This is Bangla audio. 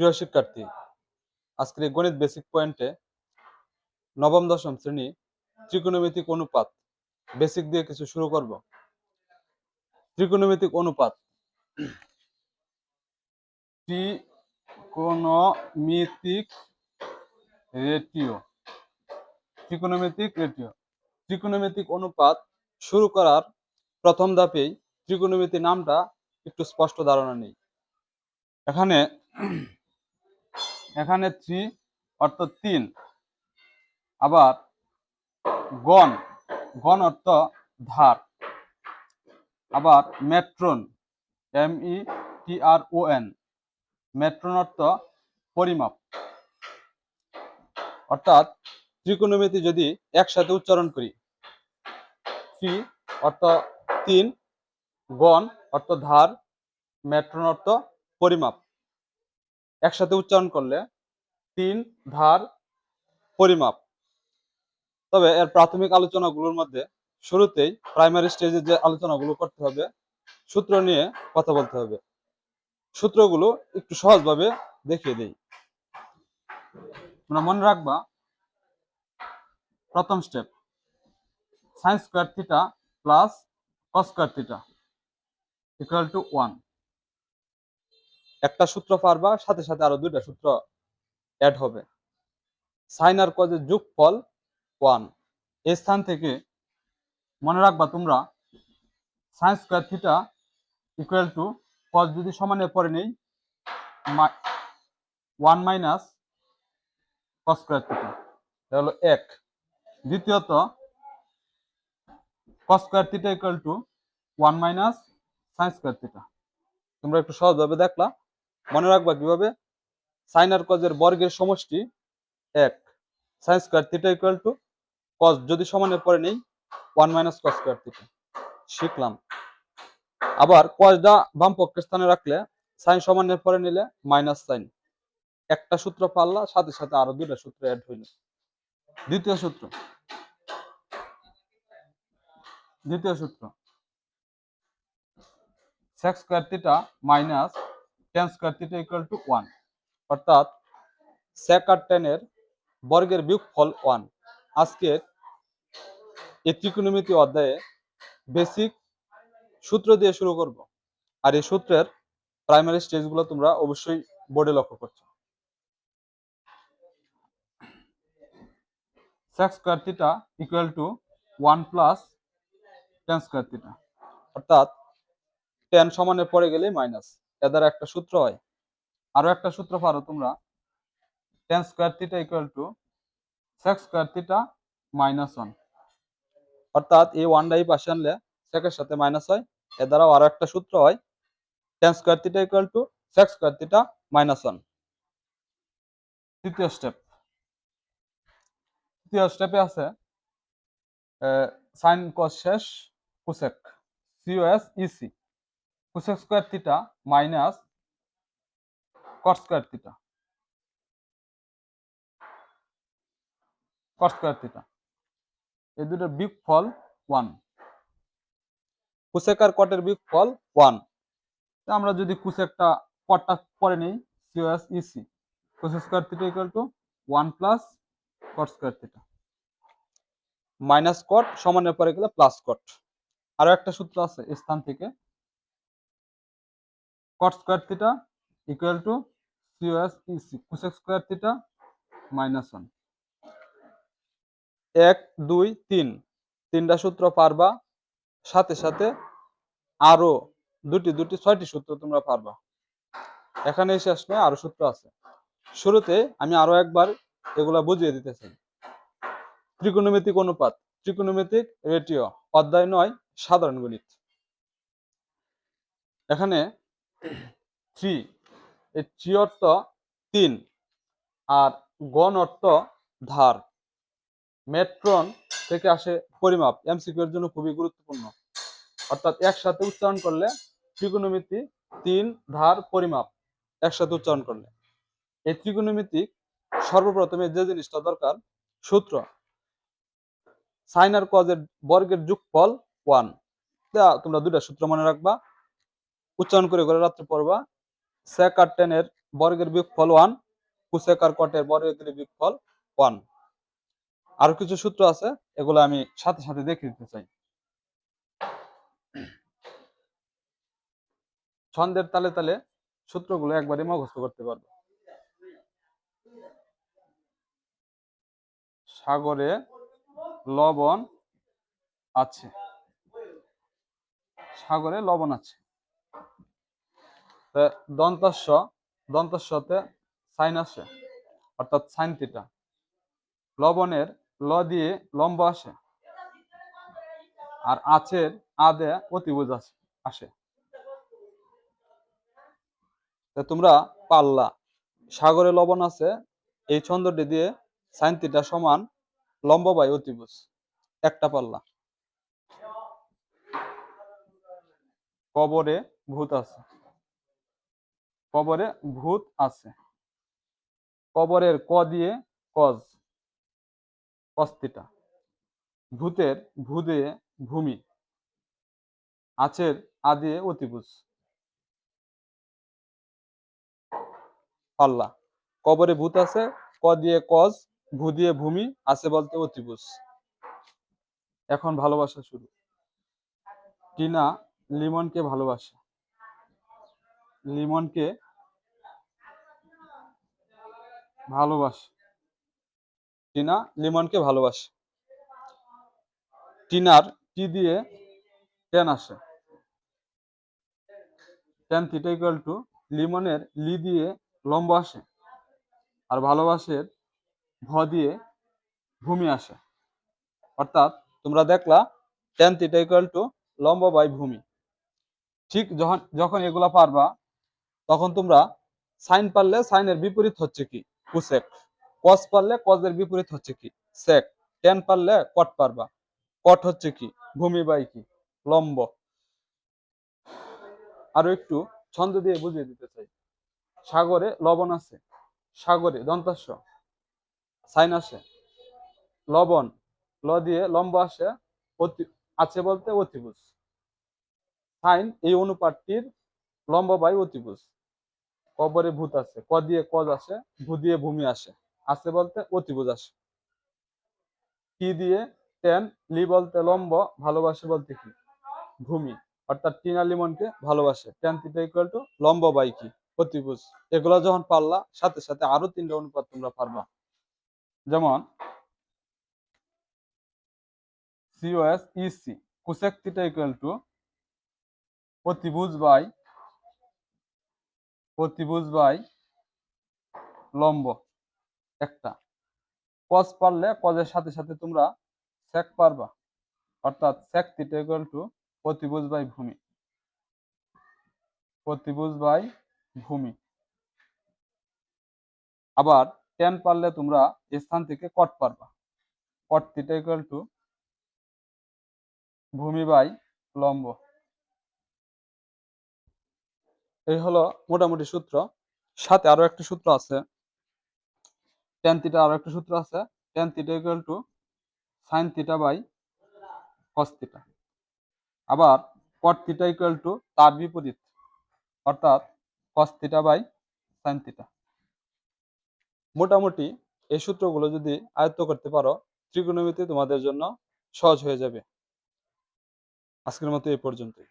প্রিয় শিক্ষার্থী, আজকের এই গণিত বেসিক পয়েন্টে নবম দশম শ্রেণী ত্রিকোণমিতিক অনুপাত বেসিক দিয়ে কিছু শুরু করব। ত্রিকোণমিতিক অনুপাত, ত্রিকোণমিতিক রেটিও, ত্রিকোণমিতিক রেটিও, ত্রিকোণমিতিক অনুপাত শুরু করার প্রথম ধাপেই ত্রিকোণমিতি নামটা একটু স্পষ্ট ধারণা নেই। এখানে এখানে 3 অর্থ 3, আবার গণ, গণ অর্থ ধার, আবার মেট্রন, METRON, মেট্রন অর্থ পরিমাপ। অর্থাৎ ত্রিকোণমিতি যদি একসাথে উচ্চারণ করি, 3 অর্থ 3, গণ অর্থ ধার, মেট্রন অর্থ পরিমাপ, একসাথে উচ্চারণ করলে 3 ধার পরিমাপ। তবে এর প্রাথমিক আলোচনাগুলোর মধ্যে শুরুতেই প্রাইমারি স্টেজে যে আলোচনাগুলো করতে হবে, সূত্র নিয়ে কথা বলতে হবে। সূত্রগুলো একটু সহজভাবে দেখিয়ে দেই। তোমরা মনে রাখবা, প্রথম step sin square theta plus cos square theta equal two 1। একটা সূত্র পারবা, সাথে সাথে আরো দুইটা সূত্র অ্যাড হবে। সাইন আর কজের যোগফল 1। এই স্থান থেকে মনে রাখবা তোমরা sin square theta equal two cos যদি সমানে পরে নেই 1 মাইনাস cos স্কয়ার থিটা, এটা হলো 1। দ্বিতীয়ত cos square theta equal two 1 minus sin square theta. তোমরা একটু সহজভাবে দেখলা, মনে রাখবা কিভাবে, সাইন আর কজের বর্গের সমষ্টি 1, sin square theta equal two cos যদি সমানে পরে নেই 1 মাইনাস cos স্কয়ার থিটা, শিখলাম। আবার cosটা বাম পক্ষের স্থানে রাখলে সাইন সমানে পরে নিলে মাইনাস সাইন। একটা সূত্র পারলা, সাথে সাথে আরো দুইটা সূত্র অ্যাড হইল। দ্বিতীয় সূত্র sec square theta minus tan square theta equal two 1। অর্থাৎ sec আর tan এর বর্গের বিয়োগফল 1। আজকের এই ত্রিকোণমিতি অধ্যায়ে বেসিক সূত্র দিয়ে শুরু করব। আর এই সূত্রের প্রাইমারি স্টেজগুলো তোমরা অবশ্যই বোর্ডে লক্ষ্য করছো। sec square theta equal two 1 plus tan square theta. অর্থাৎ tan সমানে পড়ে গেলে মাইনাস, এর দ্বারা একটা সূত্র হয়। আরো একটা সূত্র পারো তোমরা, tan square theta equal two sec square theta minus 1। অর্থাৎ এই 1 এই পাশে আনলে sec এর সাথে মাইনাস হয়, এর দ্বারাও আরো একটা সূত্র হয়, tan square theta equal two sec square theta minus 1। তৃতীয় স্টেপে আছে sin cos শেষ cosec, COS cosec square theta minus cot square theta, cot square theta, এই দুটোর বিয়োগফল 1। cosec আর cot এর বিয়োগফল 1। আমরা যদি cosecটা cotটা পরে নেই, COS cosec square theta equal two 1 plus cot square theta, minus cot সমানের পরে গেলে প্লাস cot। আরো একটা সূত্র আছে স্থান থেকে, cot square theta equal two COS cosec square theta minus 1। 1 2 3, তিনটা সূত্র পারবা, সাথে সাথে আরো দুটি 6টি সূত্র তোমরা পারবা। এখানে শেষ নয়, আরো সূত্র আছে। শুরুতে আমি আরো একবার এগুলা বুঝিয়ে দিতে চাই। ত্রিকোণমিতিক অনুপাত, ত্রিকোণমিতিক রেটিও, অধ্যায় 9 সাধারণ গণিত। এখানে 3, এই 3 অর্থ 3, আর গণ অর্থ ধার, মেট্রন থেকে আসে পরিমাপ, এমসিকিউ এর জন্য খুবই গুরুত্বপূর্ণ। অর্থাৎ একসাথে উচ্চারণ করলে ত্রিকোণমিতি 3 ধার পরিমাপ একসাথে উচ্চারণ করলে, এই ত্রিকোণমিতিক সর্বপ্রথমে যে জিনিসটা দরকার, সূত্র সাইন আর কজের বর্গের যোগফল 1। তোমরা দুইটা সূত্র মনে রাখবা, উচ্চারণ করে করে রাত্রে পড়বা। sec আর tan এর বর্গের বিয়োগফল 1, কোসেক আর কটের বর্গের বিয়োগফল 1। আরো কিছু সূত্র আছে, এগুলো আমি সাথে সাথে দেখে দিতে চাই। ছন্দের তালে তালে সূত্রগুলো একবারে মুখস্থ করতে পারবে। সাগরে লবণ আছে, সাগরে লবণ আছে। দন্তস্ব, দন্তস্বতে সাইন আসে, অর্থাৎ সাইন থিটা। লবণের ল দিয়ে লম্ব আসে, আর আছের আদে অতিভুজ আসে। তোমরা পারলা সাগরে লবণ আছে এই ছন্দটি দিয়ে সাইন থিটা সমান লম্ব বাই অতিভুজ, একটা পারলা। কবরে ভূত আছে, কবরে ভূত আছে। কবরের ক দিয়ে কজ, কস থিটা। ভূতের ভূ দিয়ে ভূমি, আছের আ দিয়ে অতিভুজ, পাল্লা। কবরে ভূত আছে, ক দিয়ে কজ, ভূ দিয়ে ভূমি, আছে বলতে অতিভুজ। এখন ভালোবাসা শুরু। টিনা লিমনকে ভালোবাসে, লিমনকে ভালোবাসে। টিনা লিমনকে ভালোবাসে। টিনার টি দিয়ে টেন আসে, টেন থিটা ইকুয়াল টু লিমনের লি দিয়ে লম্ব আসে, আর ভালোবাসের ভ দিয়ে ভূমি আসে। অর্থাৎ তোমরা দেখলা টেন থিটা ইকুয়াল টু লম্ব বাই ভূমি। ঠিক যখন যখন এগুলা পারবা, তখন তোমরা সাইন পারলে সাইনের বিপরীত হচ্ছে কি, কোসেক। কস পারলে কজের বিপরীত হচ্ছে কি, সেক। টেন পারলে কট পারবা, কট হচ্ছে কি, ভূমি বাই কি, লম্ব। আরো একটু ছন্দ দিয়ে বুঝিয়ে দিতে চাই। সাগরে লবণ আছে, সাগরে দন্তাস্ব সাইন আসে, লবণ ল দিয়ে লম্ব আসে, আছে বলতে অতিভুজ। সাইন এই অনুপাতটির লম্ব বাই অতিভুজ। কবরে ভূত আছে, ক দিয়ে কজ আসে, ভূ দিয়ে ভূমি আসে, আছে বলতে অতিভুজ আসে। টি দিয়ে টেন, লি বলতে লম্ব, ভালোবাসে বলতে কি, ভূমি। অর্থাৎ টিনা লিমনকে ভালোবাসে। টেন থিটা ইকুয়াল টু লম্ব বাই কি, অতিভুজ। এগুলো যখন পারলা, সাথে সাথে আরো 3টা অনুপাত তোমরা পারবা। যেমন COS EC, cosec theta equal two অতিভুজ বাই লম্ব, একটা। কজ পারলে কজের সাথে সাথে তোমরা সেক পারবা, অর্থাৎ সেক থিটা ইকুয়াল টু অতিভুজ বাই ভূমি, অতিভুজ বাই ভূমি। আবার টেন পারলে তোমরা স্থান থেকে কট পারবা, কট থিটা ইকুয়াল টু ভূমি বাই লম্ব। এই হলো মোটামুটি সূত্র। সাথে আরো একটা সূত্র আছে, টেন থিটা। আরো একটা সূত্র আছে, tan theta equal to sine theta by cos theta. আবার কট থিটা ইকুয়াল টু তার বিপরীত, অর্থাৎ cos theta by sine theta. মোটামুটি এই সূত্রগুলো যদি আয়ত্ত করতে পারো, ত্রিকোণমিতি তোমাদের জন্য সহজ হয়ে যাবে। আজকের মতো এই পর্যন্তই।